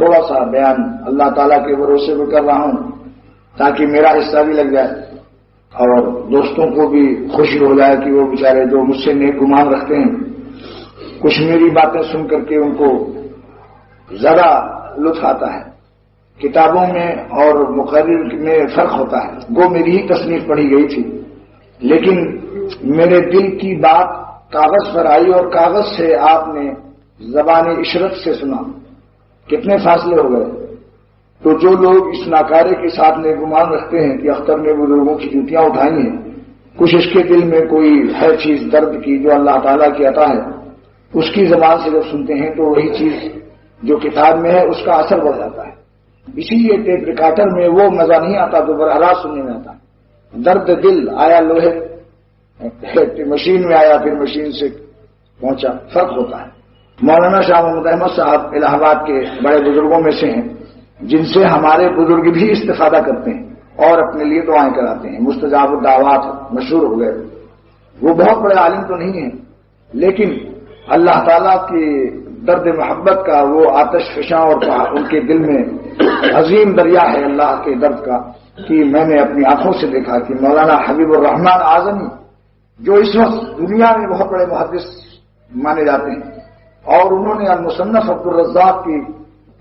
تھوڑا سا بیان اللہ تعالیٰ کے بھروسے پہ کر رہا ہوں تاکہ میرا حصہ بھی لگ جائے اور دوستوں کو بھی خوشی ہو جائے کہ وہ بیچارے جو مجھ سے نیک گمان رکھتے ہیں کچھ میری باتیں سن کر کے ان کو زیادہ لطف آتا ہے. کتابوں میں اور مقرر میں فرق ہوتا ہے. وہ میری ہی تصنیف پڑھی گئی تھی لیکن میرے دل کی بات کاغذ پر آئی اور کاغذ سے آپ نے زبان عشرت سے سنا. کتنے فاصلے ہو گئے. تو جو لوگ اس ناکارے کے ساتھ نے گمان رکھتے ہیں کہ اختر نے بزرگوں کی جوتیاں اٹھائی ہیں کچھ اس کے دل میں کوئی ہے چیز درد کی جو اللہ تعالیٰ کی عطا ہے اس کی زبان سے جب سنتے ہیں تو وہی چیز جو کتاب میں ہے اس کا اثر بڑھ جاتا ہے. اسی لیے ٹیپ ریکارڈر میں وہ مزہ نہیں آتا جو براہ راست سننے میں آتا. درد دل آیا لوہے مشین میں آیا پھر مشین سے پہنچا فرق ہوتا ہے. مولانا شاہ محمد احمد صاحب الہ آباد کے بڑے بزرگوں میں سے ہیں جن سے ہمارے بزرگ بھی استفادہ کرتے ہیں اور اپنے لیے دعائیں کراتے ہیں. مستجاب الدعوات مشہور ہو گئے. وہ بہت بڑے عالم تو نہیں ہیں لیکن اللہ تعالیٰ کی درد محبت کا وہ آتش فشاں اور ان کے دل میں عظیم دریا ہے اللہ کے درد کا کہ میں نے اپنی آنکھوں سے دیکھا کہ مولانا حبیب الرحمان اعظمی جو اس وقت دنیا میں بہت بڑے محدث مانے جاتے ہیں اور انہوں نے المصنف عبدالرزاق کی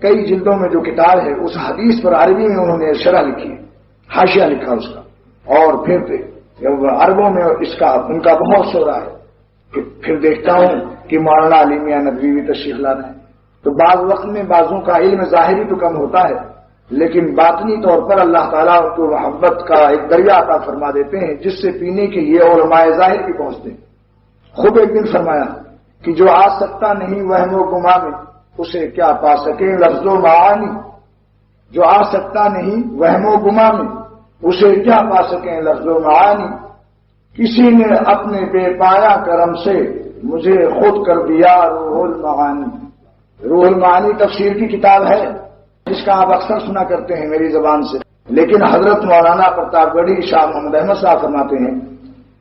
کئی جلدوں میں جو کتاب ہے اس حدیث پر عربی میں انہوں نے شرح لکھی ہے حاشیہ لکھا اس کا اور پھر عربوں میں اس کا ان کا بہت شعرا ہے. پھر دیکھتا ہوں کہ مولانا علی میاں ندوی بھی تشریف لا رہے ہیں. تو بعض وقت میں بعضوں کا علم ظاہری تو کم ہوتا ہے لیکن باطنی طور پر اللہ تعالیٰ کو محبت کا ایک دریا عطا فرما دیتے ہیں جس سے پینے کے لیے علماء ظاہر بھی پہنچتے ہیں. خوب ایک دن فرمایا کہ جو آ سکتا نہیں وہم و گما میں اسے کیا پا سکیں لفظ و معانی. جو آ سکتا نہیں وہم و گما میں اسے کیا پا سکیں لفظ و معانی. کسی نے اپنے بے پایا کرم سے مجھے خود کر دیا روح المعانی. روح المعانی تفسیر کی کتاب ہے جس کا آپ اکثر سنا کرتے ہیں میری زبان سے لیکن حضرت مولانا پرتاپ گڑھی شاہ محمد احمد صاحب فرماتے ہیں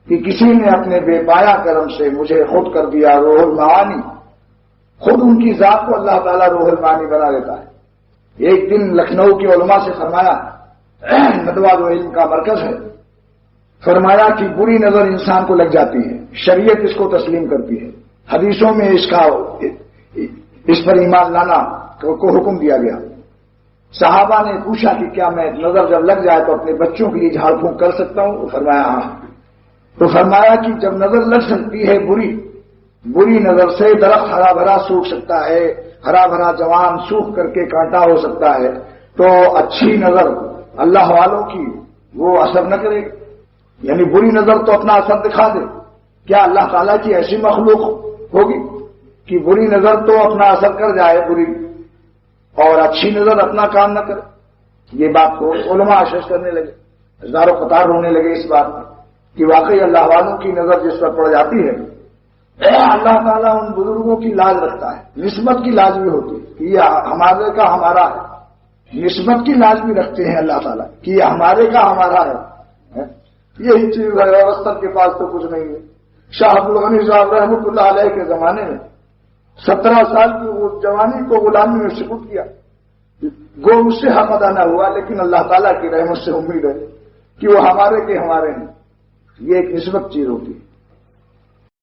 کہ کسی نے اپنے بے پایا کرم سے مجھے خود کر دیا روح المعانی. خود ان کی ذات کو اللہ تعالیٰ روح المعانی بنا دیتا ہے. ایک دن لکھنؤ کے علماء سے فرمایا ندوہ جو علم کا مرکز ہے فرمایا کہ بری نظر انسان کو لگ جاتی ہے شریعت اس کو تسلیم کرتی ہے. حدیثوں میں اس پر ایمان لانا کو حکم دیا گیا. صحابہ نے پوچھا کہ کیا میں نظر جب لگ جائے تو اپنے بچوں کے لیے جھاڑ پھونک کر سکتا ہوں؟ فرمایا ہاں. تو فرمایا کہ جب نظر لگ سکتی ہے بری نظر سے درخت ہرا بھرا سوکھ سکتا ہے ہرا بھرا جوان سوکھ کر کے کانٹا ہو سکتا ہے تو اچھی نظر اللہ والوں کی وہ اثر نہ کرے یعنی بری نظر تو اپنا اثر دکھا دے. کیا اللہ تعالیٰ کی ایسی مخلوق ہوگی کہ بری نظر تو اپنا اثر کر جائے بری اور اچھی نظر اپنا کام نہ کرے؟ یہ بات کو علماء اشش کرنے لگے ہزاروں قطار ہونے لگے اس بات میں کہ واقعی اللہ والوں کی نظر جس پر پڑ جاتی ہے اللہ تعالیٰ ان بزرگوں کی لاج رکھتا ہے. نسبت کی لاج بھی ہوتی ہے کہ یہ ہمارے کا ہمارا ہے. نسبت کی لاج بھی رکھتے ہیں اللہ تعالیٰ کہ یہ ہمارے کا ہمارا ہے. یہی چیز ہے. وسط کے پاس تو کچھ نہیں ہے. شاہ عبدالغنی صاحب رحمۃ اللہ علیہ کے زمانے میں 17 سال کی وہ جوانی کو غلامی میں سپرد کیا. گو مجھ سے حق ادا نہ ہوا لیکن اللہ تعالیٰ کی رحمت سے امید ہے کہ وہ ہمارے کے ہمارے ہیں. یہ ایک نسبت چیز ہوتی ہے.